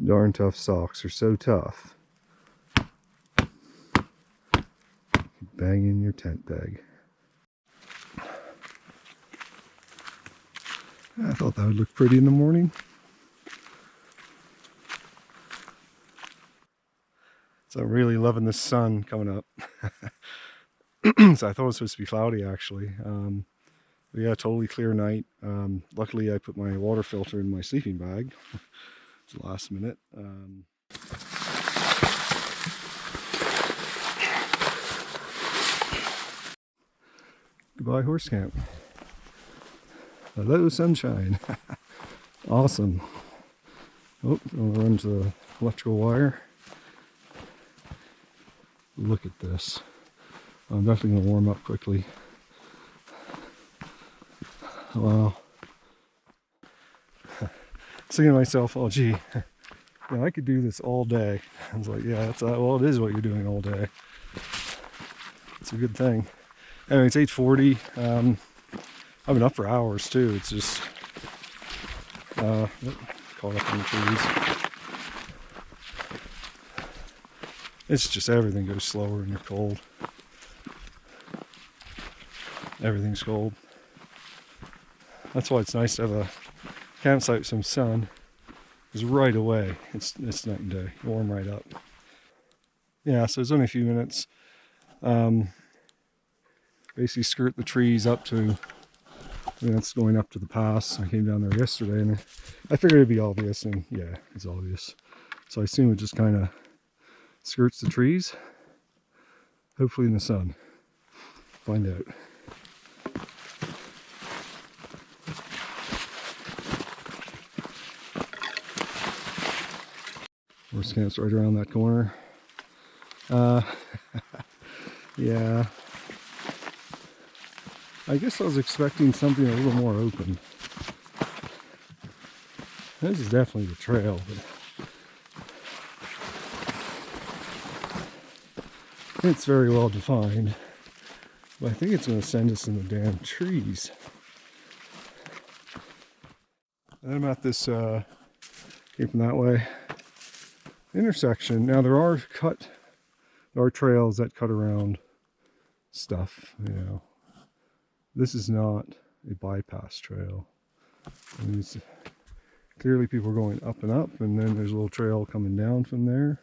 Darn Tough socks are so tough. Bang in your tent peg. I thought that would look pretty in the morning. So I'm really loving the sun coming up. So I thought it was supposed to be cloudy actually. But yeah, totally clear night. Luckily I put my water filter in my sleeping bag. It's the last minute. Goodbye horse camp. Hello sunshine. Awesome. Oh, I'm gonna run to the electrical wire. Look at this. I'm definitely gonna warm up quickly. Wow. Thinking to myself, oh gee, yeah, I could do this all day. I was like, yeah, that's well, it is what you're doing all day. It's a good thing. Anyway, it's 8:40. I've been up for hours too. It's just caught up in the trees. It's just everything goes slower when you're cold. Everything's cold. That's why it's nice to have a campsite with some sun. Because right away, it's night and day. Warm right up. Yeah, so it's only a few minutes. Basically skirt the trees up to, it's going up to the pass. I came down there yesterday and I figured it'd be obvious, and yeah, it's obvious. So I assume it just kind of skirts the trees, hopefully in the sun. Find out. Horse camp's right around that corner. Yeah. I guess I was expecting something a little more open. This is definitely the trail, but it's very well defined. But I think it's going to send us in the damn trees. And I'm at this, came from that way, intersection. Now there are trails that cut around stuff, you know. This is not a bypass trail. I mean, clearly people are going up and up, and then there's a little trail coming down from there.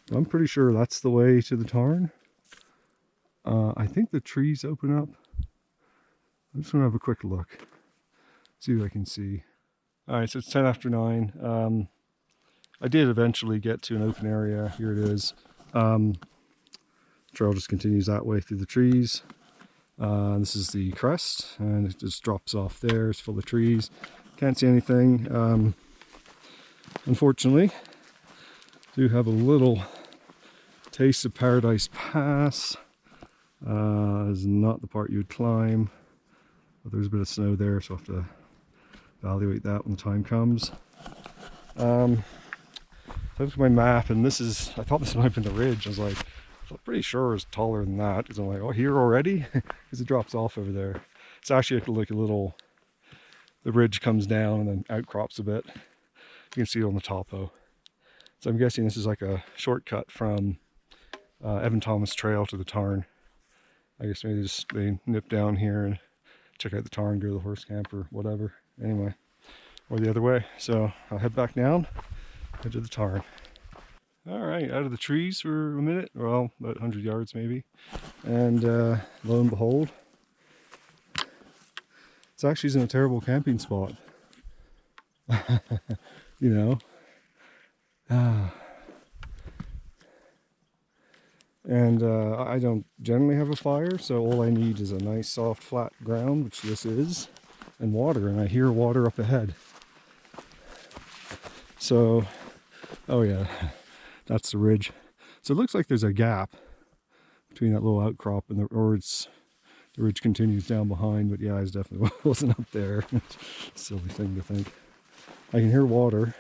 But I'm pretty sure that's the way to the tarn. I think the trees open up. I'm just gonna have a quick look, see what I can see. All right, so it's 10 after 9. I did eventually get to an open area. Here it is. Trail just continues that way through the trees. This is the crest, and it just drops off there. It's full of trees. Can't see anything. Unfortunately, do have a little taste of Paradise Pass. Is not the part you would climb, but there's a bit of snow there, so I'll have to evaluate that when the time comes. So I looked at my map, and this is, I thought this might have been the ridge. I was like, I'm pretty sure it's taller than that, because I'm like, oh, here already? Because it drops off over there. It's actually like a little, the ridge comes down and then outcrops a bit. You can see it on the topo. So I'm guessing this is like a shortcut from Evan Thomas Trail to the tarn. I guess maybe they nip down here and check out the tarn, go to the horse camp or whatever. Anyway, or the other way. So I'll head back down, head to the tarn. All right, out of the trees for a minute, well, about 100 yards maybe. And lo and behold, it's actually in a terrible camping spot. You know. And I don't generally have a fire, so all I need is a nice soft flat ground, which this is, and water, and I hear water up ahead. So, oh yeah, that's the ridge. So it looks like there's a gap between that little outcrop and the ridge continues down behind, but yeah, I definitely wasn't up there. Silly thing to think. I can hear water.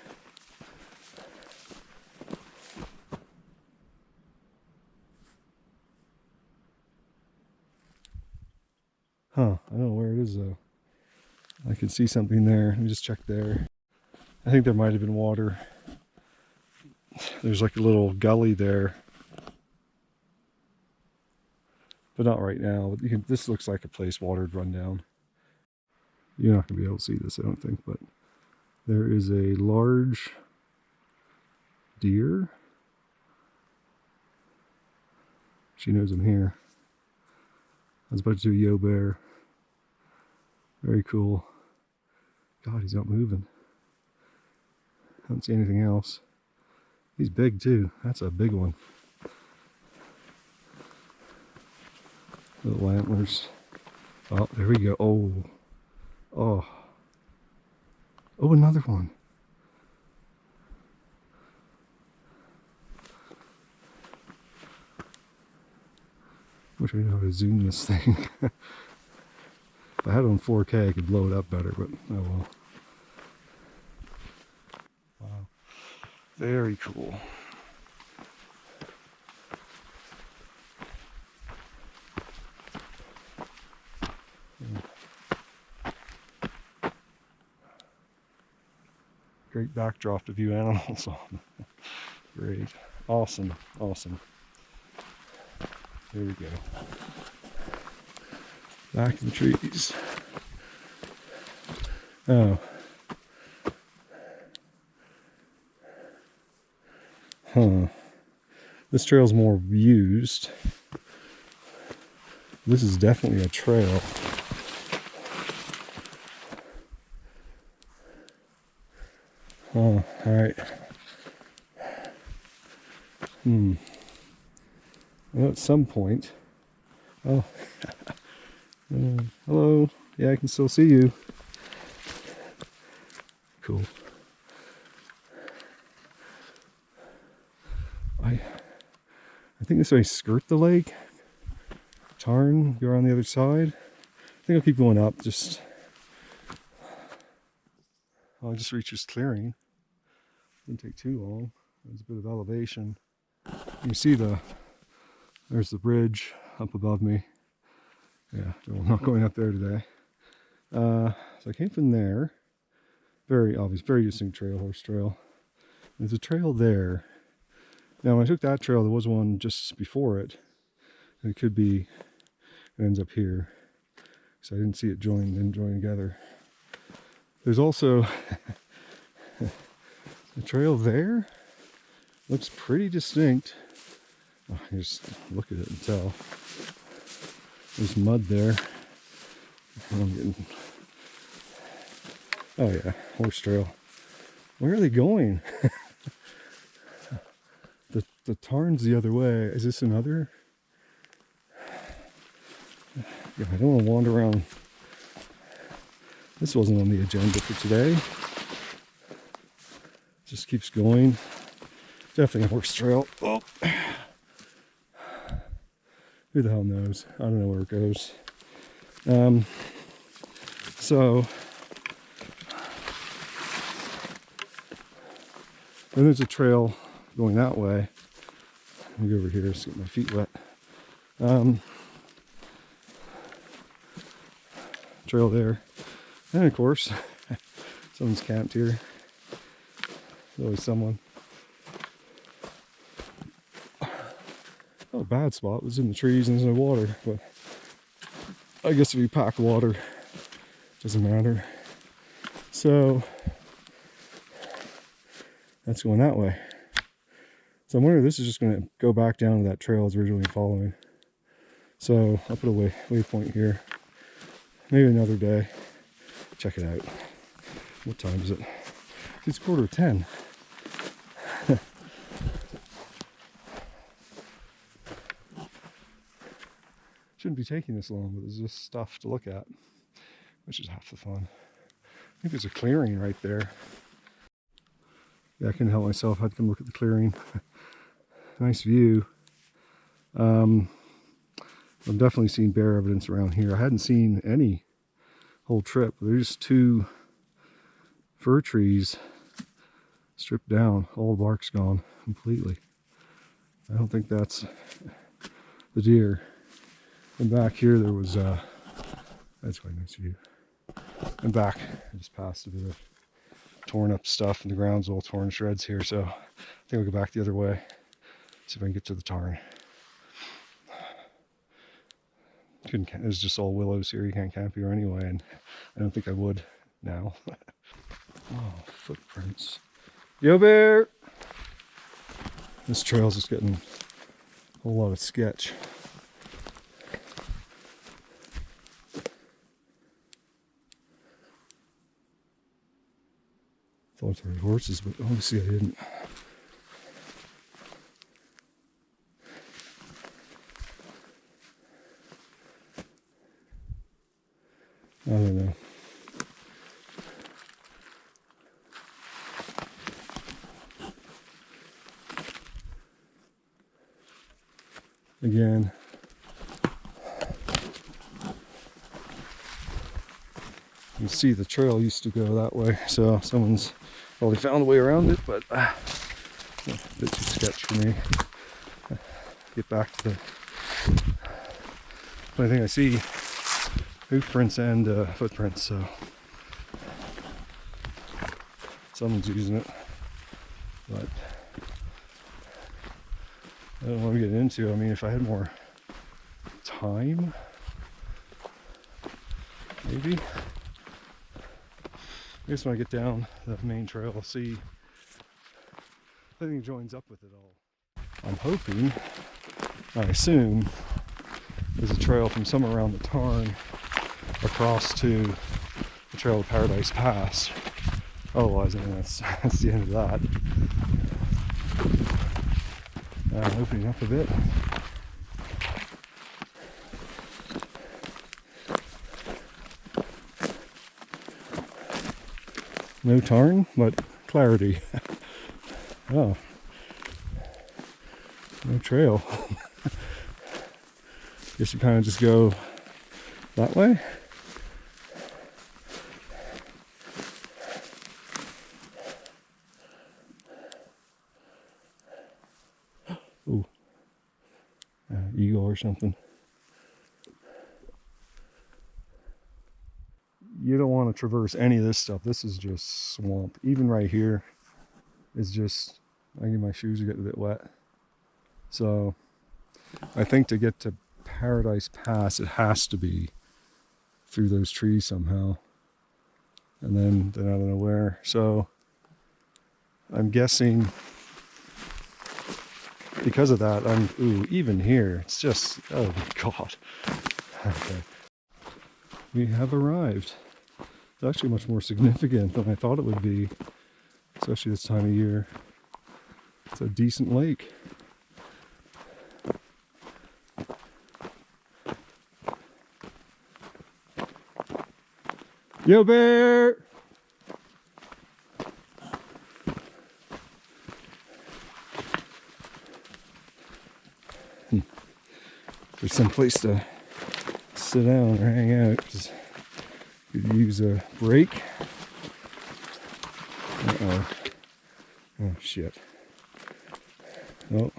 Huh, I don't know where it is though. I can see something there. Let me just check there. I think there might have been water there's like a little gully there, but not right now. You can, this looks like a place water would run down. You're not going to be able to see this, I don't think, but there is a large deer. She knows I'm here. I was about to do a yo bear. Very cool. God, he's not moving. I don't see anything else. He's big too. That's a big one. Little antlers. Oh, there we go. Oh. Oh. Oh, another one. Wish I knew how to zoom this thing. If I had it on 4K, I could blow it up better, but oh well. Wow. Very cool. Great backdrop to view animals on. Great. Awesome. Awesome. There we go. Back in the trees. Oh. Huh. This trail's more used. This is definitely a trail. Oh, alright. Well, at some point. Oh. Hello. Yeah, I can still see you. Cool. I think this way skirt the lake. Tarn, go around the other side. I think I'll keep going up. I'll just reach this clearing. Didn't take too long. There's a bit of elevation. You can see there's the bridge up above me. Yeah, I'm not going up there today. So I came from there. Very obvious, very distinct trail, horse trail. There's a trail there. Now when I took that trail, there was one just before it. And it could be, it ends up here. So I didn't see it didn't join together. There's also a trail there. Looks pretty distinct. Oh, you just look at it and tell. There's mud there. Oh yeah, horse trail. Where are they going? The tarn's the other way. Is this another? Yeah, I don't want to wander around. This wasn't on the agenda for today. Just keeps going. Definitely a horse trail. Oh. Who the hell knows? I don't know where it goes. So then there's a trail going that way. Let me go over here to get my feet wet. Trail there. And of course, someone's camped here. There's always someone. Not a bad spot. It was in the trees and there's no water, but I guess if you pack water, it doesn't matter. So that's going that way. So I'm wondering if this is just going to go back down to that trail I was originally following. So I'll put a waypoint here. Maybe another day. Check it out. What time is it? It's 9:45. Shouldn't be taking this long, but there's just stuff to look at, which is half the fun. I think there's a clearing right there. Yeah, I couldn't help myself. I had to come look at the clearing. Nice view. I've definitely seen bear evidence around here. I hadn't seen any whole trip. There's 2 fir trees stripped down. All the bark's gone completely. I don't think that's the deer. And back here there was that's quite a nice view. And back, I just passed a bit of torn up stuff and the ground's all torn to shreds here. So I think I'll go back the other way, see if I can get to the tarn. It's just all willows here. You can't camp here anyway, and I don't think I would now. Oh, footprints. Yo, bear! This trail's just getting a whole lot of sketch. Thought there were horses, but obviously I didn't. I don't know. Again, you can see the trail used to go that way, so someone's probably found a way around it, but a bit too sketch for me. Get back to the funny thing, I see hoof prints and footprints, so someone's using it, but I don't want to get into. I mean, if I had more time, maybe. I guess when I get down the main trail, I'll see. I think it joins up with it all. I'm hoping, I assume, there's a trail from somewhere around the tarn across to the Trail of Paradise Pass. Otherwise, I mean, that's the end of that. Opening up a bit. No tarn, but clarity. Oh, no trail. Guess you kind of just go that way. Ooh, eagle or something. You don't want to traverse any of this stuff. This is just swamp. Even right here is just, I think my shoes are getting a bit wet. So I think to get to Paradise Pass, it has to be through those trees somehow. And then I don't know where. So I'm guessing because of that, even here, it's just, oh my God. Okay. We have arrived. It's actually much more significant than I thought it would be, especially this time of year. It's a decent lake. Yo, bear! There's some place to sit down or hang out, because you could use a break. Uh-oh. Oh, shit. Oh,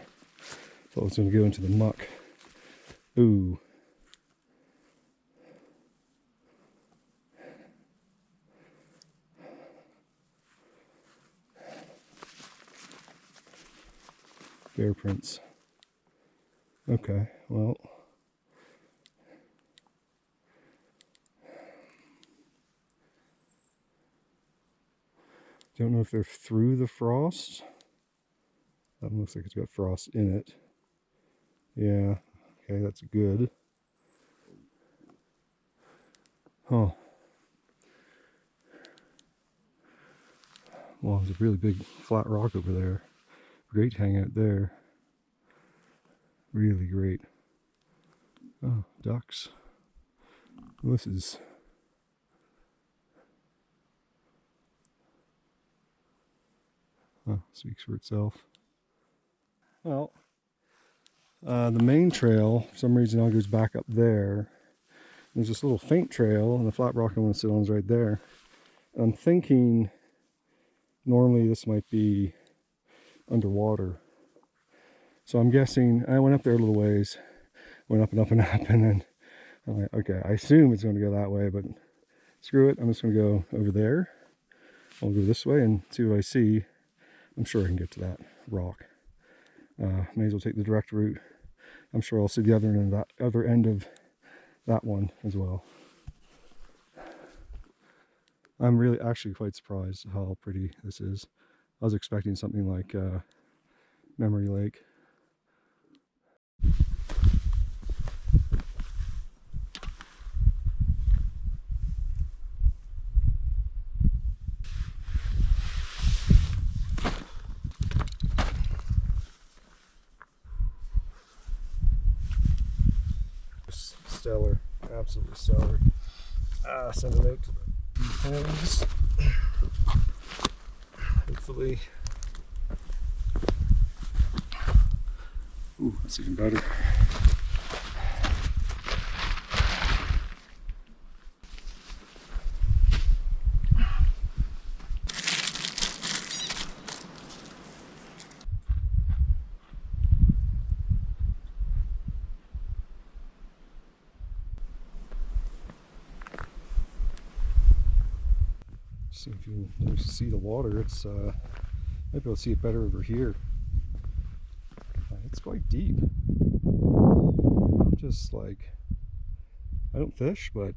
thought I was going to go into the muck. Ooh. Bear prints. Okay, well. Don't know if they're through the frost. That looks like it's got frost in it. Yeah, okay, that's good. Huh. Well, there's a really big flat rock over there. Great hangout there. Really great. Oh, ducks. Well, this is... speaks for itself. Well, the main trail, for some reason, all goes back up there. There's this little faint trail, and the flat rock I want to sit on is right there. I'm thinking normally this might be underwater. So I'm guessing, I went up there a little ways, went up and up and up, and then I'm like, okay, I assume it's going to go that way, but screw it, I'm just going to go over there. I'll go this way and see what I see. I'm sure I can get to that rock. May as well take the direct route. I'm sure I'll see the other end of that one as well. I'm really actually quite surprised how pretty this is. I was expecting something like Memory Lake. Stellar, absolutely stellar. Send it out to the fans. Hopefully. Ooh, that's even better. See if you can see the water. It's might be able to see it better over here. It's quite deep. I'm just like, I don't fish, but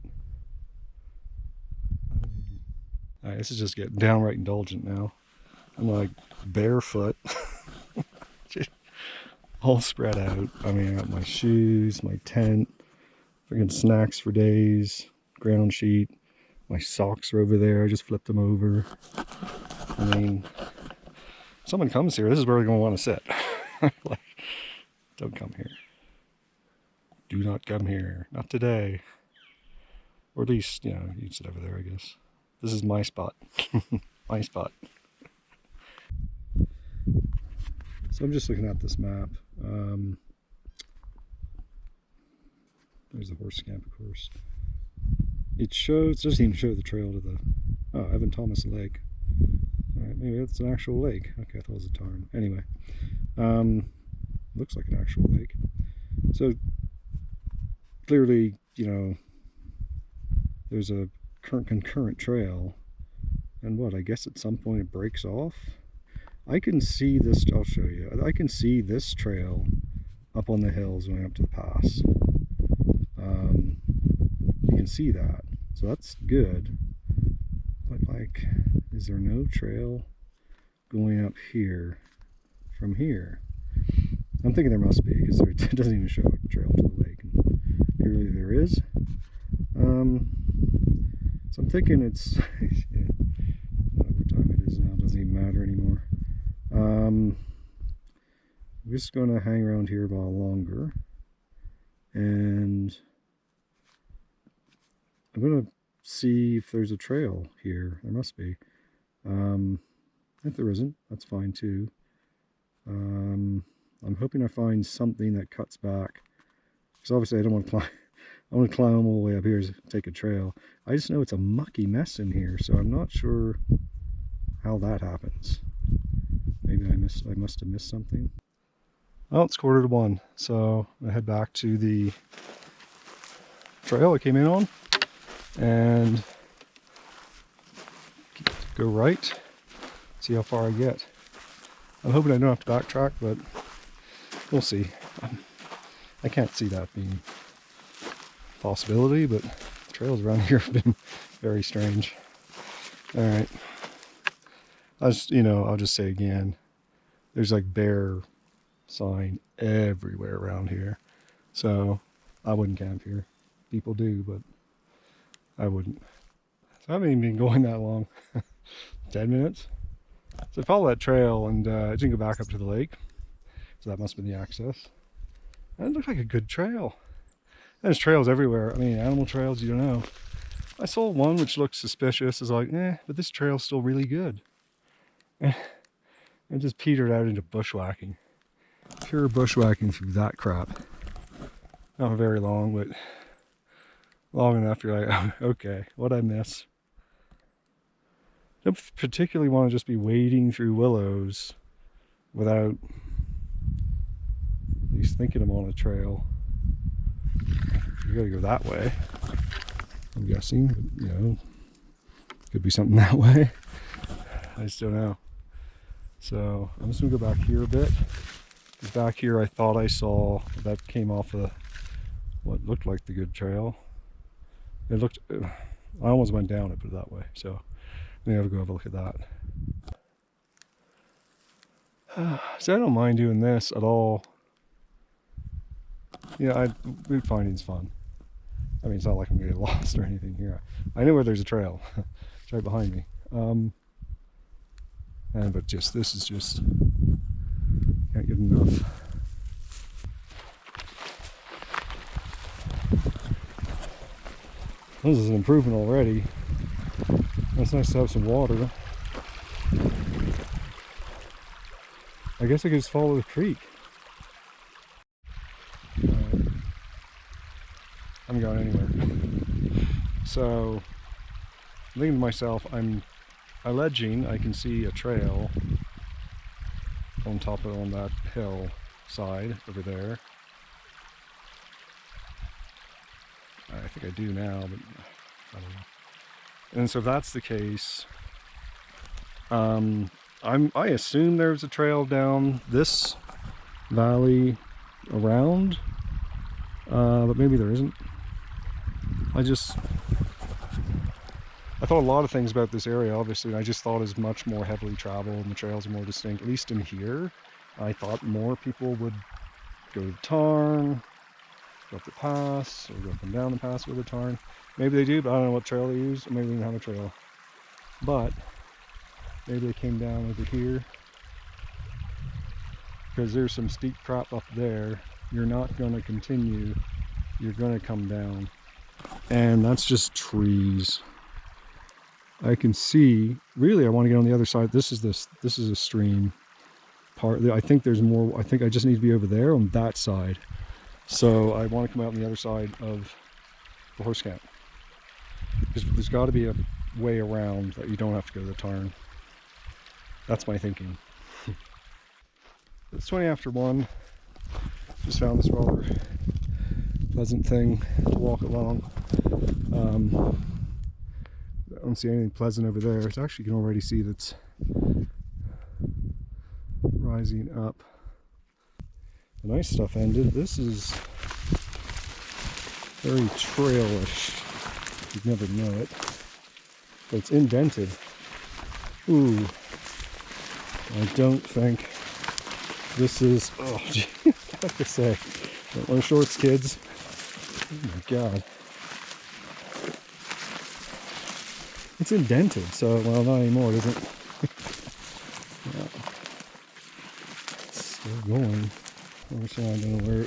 alright, this is just getting downright indulgent now. I'm like barefoot, just all spread out. I mean, I got my shoes, my tent, freaking snacks for days, ground sheet. My socks are over there. I just flipped them over. I mean, if someone comes here, this is where they're going to want to sit. Like, don't come here. Do not come here. Not today. Or at least, you know, you can sit over there, I guess. This is my spot. My spot. So I'm just looking at this map. There's the horse camp, of course. It shows, doesn't even show the trail to the, Evan Thomas Lake. Alright, maybe that's an actual lake. Okay, I thought it was a tarn. Anyway, looks like an actual lake. So, clearly, you know, there's a concurrent trail. And what, I guess at some point it breaks off? I can see this, I'll show you. I can see this trail up on the hills going up to the pass. You can see that. So that's good, but like, is there no trail going up here from here? I'm thinking there must be, because it doesn't even show a trail to the lake, and clearly there is. So I'm thinking it's, yeah, whatever time it is now, it doesn't even matter anymore. I'm just going to hang around here a while longer, and I'm going to see if there's a trail here. There must be. If there isn't, that's fine too. I'm hoping I find something that cuts back. Because obviously I don't want to climb. I want to climb all the way up here to take a trail. I just know it's a mucky mess in here, so I'm not sure how that happens. Maybe I must have missed something. Well, it's 1:45, so I head back to the trail I came in on. And go right, see how far I get. I'm hoping I don't have to backtrack, but we'll see. I can't see that being a possibility, but trails around here have been very strange. All right, I'll just say again, there's like bear sign everywhere around here, so I wouldn't camp here. People do, but I wouldn't. So I haven't even been going that long. 10 minutes. So I followed that trail and I didn't go back up to the lake. So that must have been the access. And it looked like a good trail. And there's trails everywhere. I mean, animal trails, you don't know. I saw one which looked suspicious. I was like, but this trail's still really good. And it just petered out into bushwhacking. Pure bushwhacking through that crap. Not very long, but long enough you're like, oh, okay, what'd I miss? Don't particularly want to just be wading through willows without at least thinking I'm on a trail. You gotta go that way, I'm guessing, but, you know, could be something that way. I just don't know. So I'm just gonna go back here a bit. Back here I thought I saw that came off of what looked like the good trail. It looked, I almost went down it, put it that way. So I'm gonna go have a look at that. So I don't mind doing this at all. Yeah, route finding's fun. I mean, it's not like I'm gonna get lost or anything here. I know where there's a trail. It's right behind me. But just, this is just, can't get enough. This is an improvement already. It's nice to have some water. I guess I could just follow the creek. I'm going anywhere. So, I'm thinking to myself, I'm alleging I can see a trail on top of on that hill side over there. I think I do now, but I don't know. And so if that's the case, I assume there's a trail down this valley around, but maybe there isn't. I thought a lot of things about this area, obviously, and I just thought it was much more heavily traveled and the trails are more distinct, at least in here. I thought more people would go to the Tarn, go up the pass, or go up and down the pass with the Tarn. Maybe they do, but I don't know what trail they use, or maybe they don't have a trail. But maybe they came down over here, because there's some steep crap up there. You're not going to continue, you're going to come down. And that's just trees. I can see, really I want to get on the other side. This is a stream part. I think there's more, I think I just need to be over there on that side. So I want to come out on the other side of the horse camp. Because there's got to be a way around that you don't have to go to the Tarn. That's my thinking. It's 20 after 1. Just found this rather pleasant thing to walk along. I don't see anything pleasant over there. It's actually, you can already see that's rising up. The nice stuff ended. This is very trailish. You'd never know it. But it's indented. Ooh. I don't think this is, oh gee, I have to say, don't wear shorts, kids. Oh my god. It's indented, so, well, not anymore, it isn't. Yeah. It's still going. I don't know where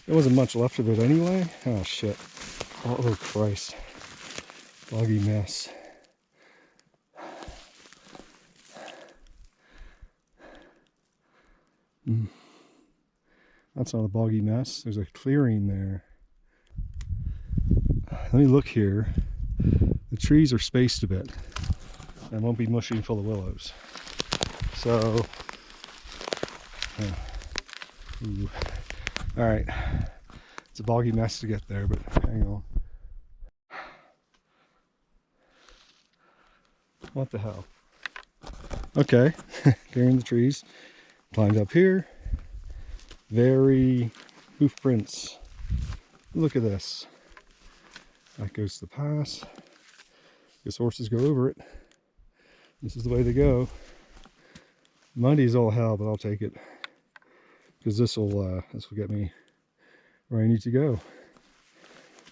there wasn't much left of it anyway. Oh shit. Oh Christ. Boggy mess. That's not a boggy mess. There's a clearing there. Let me look here. The trees are spaced a bit and won't be mushy and full of willows. So, ooh. All right. It's a boggy mess to get there, but hang on. What the hell? Okay, clearing the trees. Climbed up here. Very hoof prints. Look at this. That goes to the pass. Guess horses go over it. This is the way they go. Muddy as all hell, but I'll take it. Because this will get me where I need to go.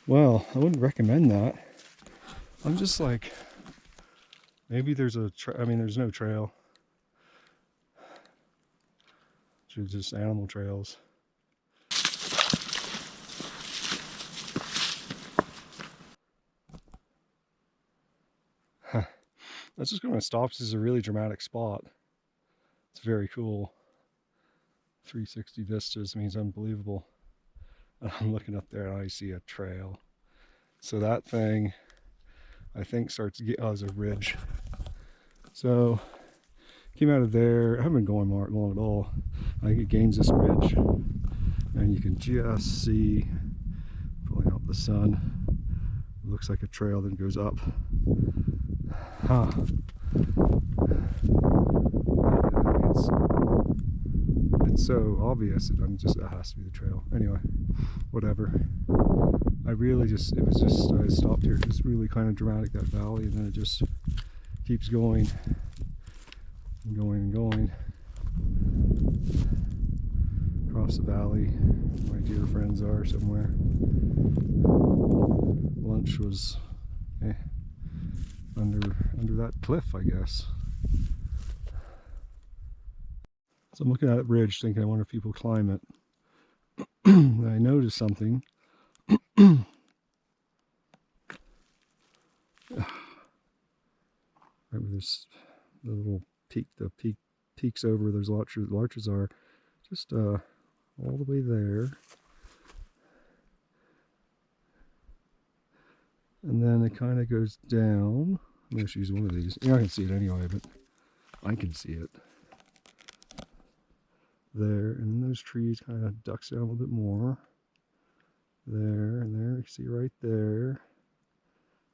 Well, I wouldn't recommend that. I'm just like, maybe there's there's no trail. It's just animal trails. That's just going to stop. This is a really dramatic spot. It's very cool. 360 vistas means unbelievable. I'm looking up there and I see a trail. So that thing, I think, starts to get, oh, there's a ridge. So, came out of there. I haven't been going long at all. I think it gains this ridge. And you can just see, pulling out the sun, it looks like a trail that goes up. Huh. It's so obvious that it has to be the trail. Anyway, whatever. I stopped here. It's really kind of dramatic, that valley, and then it just keeps going and going and going across the valley. My dear friends are somewhere. Lunch was under that cliff, I guess. So I'm looking at that ridge thinking, I wonder if people climb it. And I noticed something. Right where this, the little peak, peaks over where those larches are, just all the way there. And then it kind of goes down. I'm going to use one of these. You're not going to see it anyway, but I can see it. There, and then those trees kind of ducks down a little bit more. There, and there, you can see right there.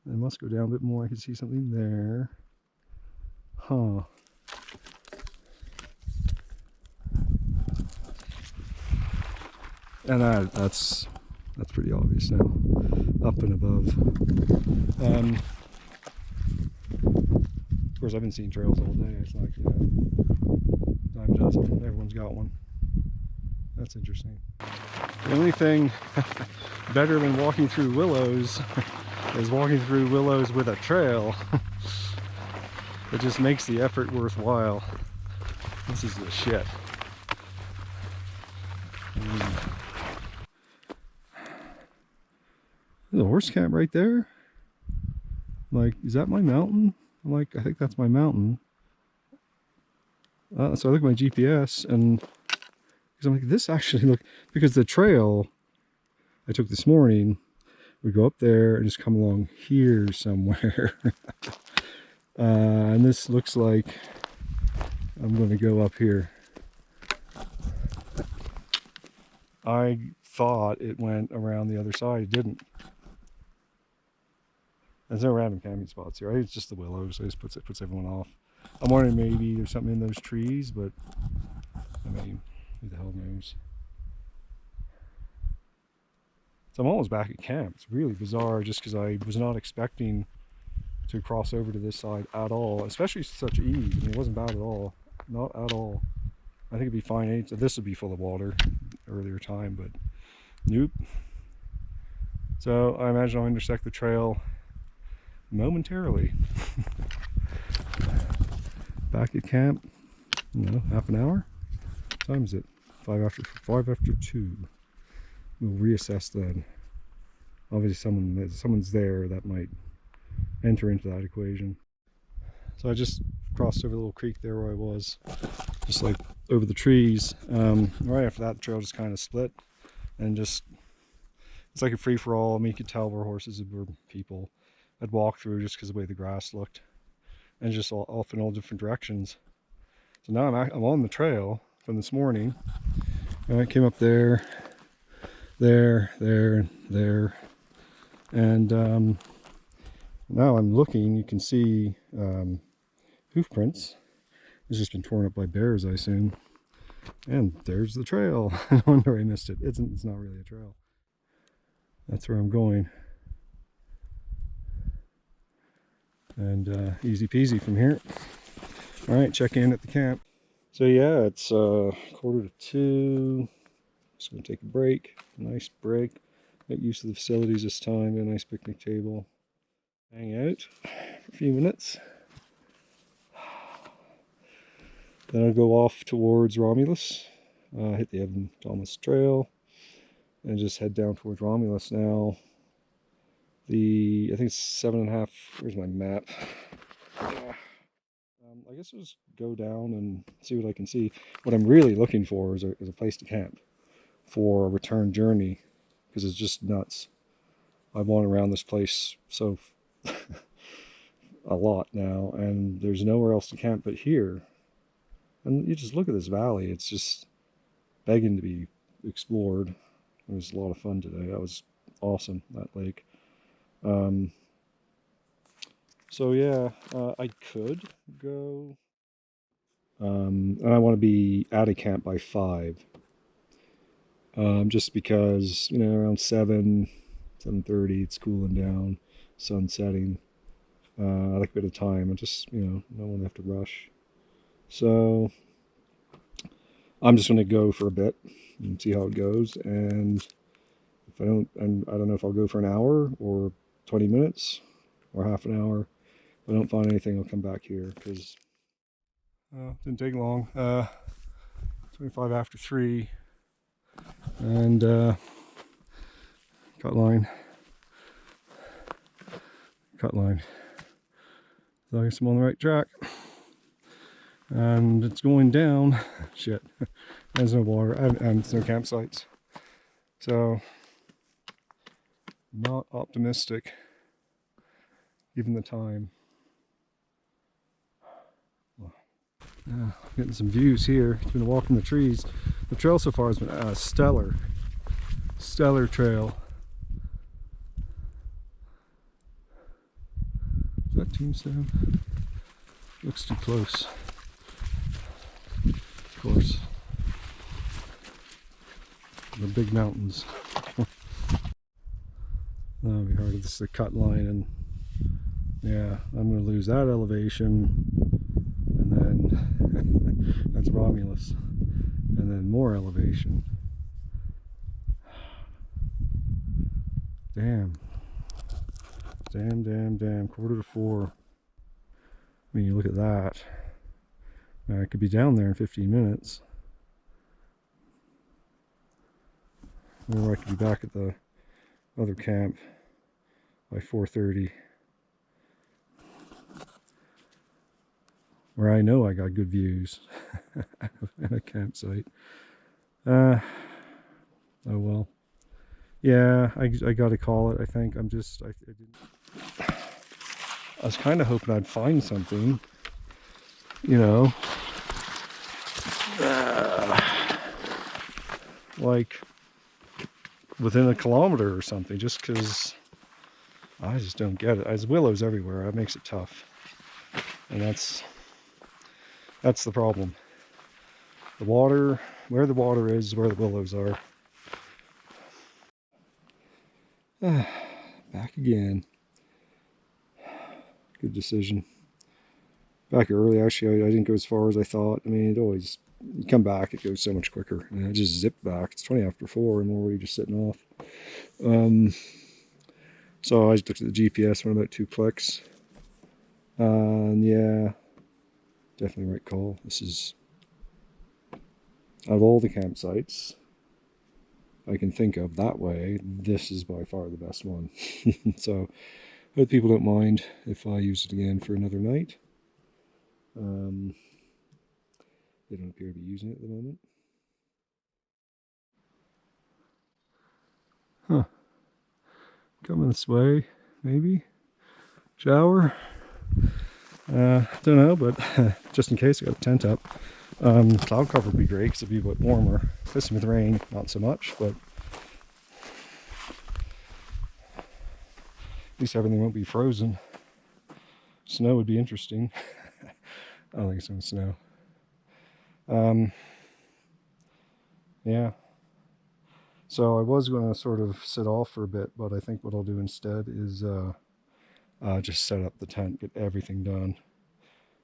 And it must go down a bit more. I can see something there. Huh. And that's pretty obvious now. Up and above. Of course, I've been seeing trails all day. It's like, dime a dozen. Everyone's got one. That's interesting. The only thing better than walking through willows is walking through willows with a trail. It just makes the effort worthwhile. This is the shit. There's a horse camp right there. Like, is that my mountain? I'm like, I think that's my mountain. So I look at my GPS, and because I'm like, this actually look, because the trail I took this morning would go up there and just come along here somewhere. And this looks like I'm going to go up here. I thought it went around the other side. It didn't. There's no random camping spots here. It's just the willows. It just puts everyone off. I'm wondering maybe there's something in those trees, but I mean, who the hell knows? So I'm almost back at camp. It's really bizarre just because I was not expecting to cross over to this side at all, especially such ease. I mean, it wasn't bad at all. Not at all. I think it'd be fine. This would be full of water earlier time, but nope. So I imagine I'll intersect the trail momentarily. Back at camp, half an hour. What time is it? 5 after 2. We'll reassess then. Obviously someone's there that might enter into that equation. So I just crossed over the little creek there where I was, just like over the trees. Right after that, the trail just kind of split, and just, it's like a free-for-all. I mean, you could tell where horses were people. I'd walk through just because of the way the grass looked, and just off in all different directions. So now I'm on the trail from this morning. I came up there, there, and now I'm looking. You can see hoof prints. It's just been torn up by bears, I assume. And there's the trail. No wonder I missed it. It's not really a trail. That's where I'm going. And easy peasy from here. All right, check in at the camp. So yeah, it's 1:45. Just gonna take a break. Nice break. Get used to the facilities this time. Get a nice picnic table. Hang out for a few minutes. Then I'll go off towards Romulus, hit the Evan Thomas Trail, and just head down towards Romulus now. I think it's 7.5, where's my map? I guess I'll just go down and see what I can see. What I'm really looking for is a place to camp for a return journey, because it's just nuts. I've wandered around this place so a lot now, and there's nowhere else to camp but here. And you just look at this valley, it's just begging to be explored. It was a lot of fun today. That was awesome, that lake. So yeah, I could go, and I want to be at a camp by 5. Just because, you know, around 7:30, it's cooling down, sun setting. I like a bit of time. I just, you know, don't want to have to rush. So I'm just going to go for a bit and see how it goes. And if I don't know if I'll go for an hour or 20 minutes or half an hour. If I don't find anything, I'll come back here because didn't take long. 25 after 3, and cut line. So I guess I'm on the right track. And it's going down. Shit. There's no water and there's no campsites. So, not optimistic, given the time. Yeah, getting some views here. It's been walking the trees. The trail so far has been a stellar trail. Is that Tombstone? Looks too close. Of course. The big mountains. That'll be hard. This is a cut line, and yeah, I'm going to lose that elevation, and then that's Romulus, and then more elevation. Damn. 3:45. I mean, you look at that. I could be down there in 15 minutes. Or I could be back at the other camp by 4:30. Where I know I got good views at a campsite. Oh well. Yeah, I gotta call it, I think. I was kind of hoping I'd find something, you know, like within a kilometer or something, just because I just don't get it. There's willows everywhere. That makes it tough, and that's the problem. The water, where the water is where the willows are. Back again. Good decision. Back early, actually, I didn't go as far as I thought. I mean, you come back, it goes so much quicker. And I just zipped back. It's 20 after 4, and we're already just sitting off. So I just looked at the GPS, went about 2 clicks. And yeah, definitely right call. This is, of all the campsites I can think of that way, this is by far the best one. So I hope people don't mind if I use it again for another night. They don't appear to be using it at the moment. Huh. Coming this way, maybe? Shower? Don't know, but just in case, I got the tent up. Cloud cover would be great because it'd be a bit warmer. This with rain, not so much, but at least everything won't be frozen. Snow would be interesting. I don't think it's going to snow. Yeah. So I was going to sort of sit off for a bit, but I think what I'll do instead is just set up the tent, get everything done,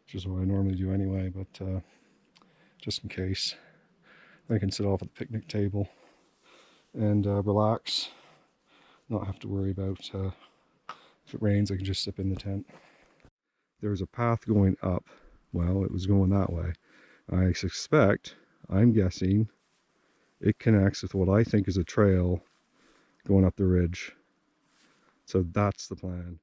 which is what I normally do anyway, but just in case, I can sit off at the picnic table and relax, not have to worry about if it rains, I can just sit in the tent. There's a path going up. Well, it was going that way. I suspect, I'm guessing, it connects with what I think is a trail going up the ridge. So that's the plan.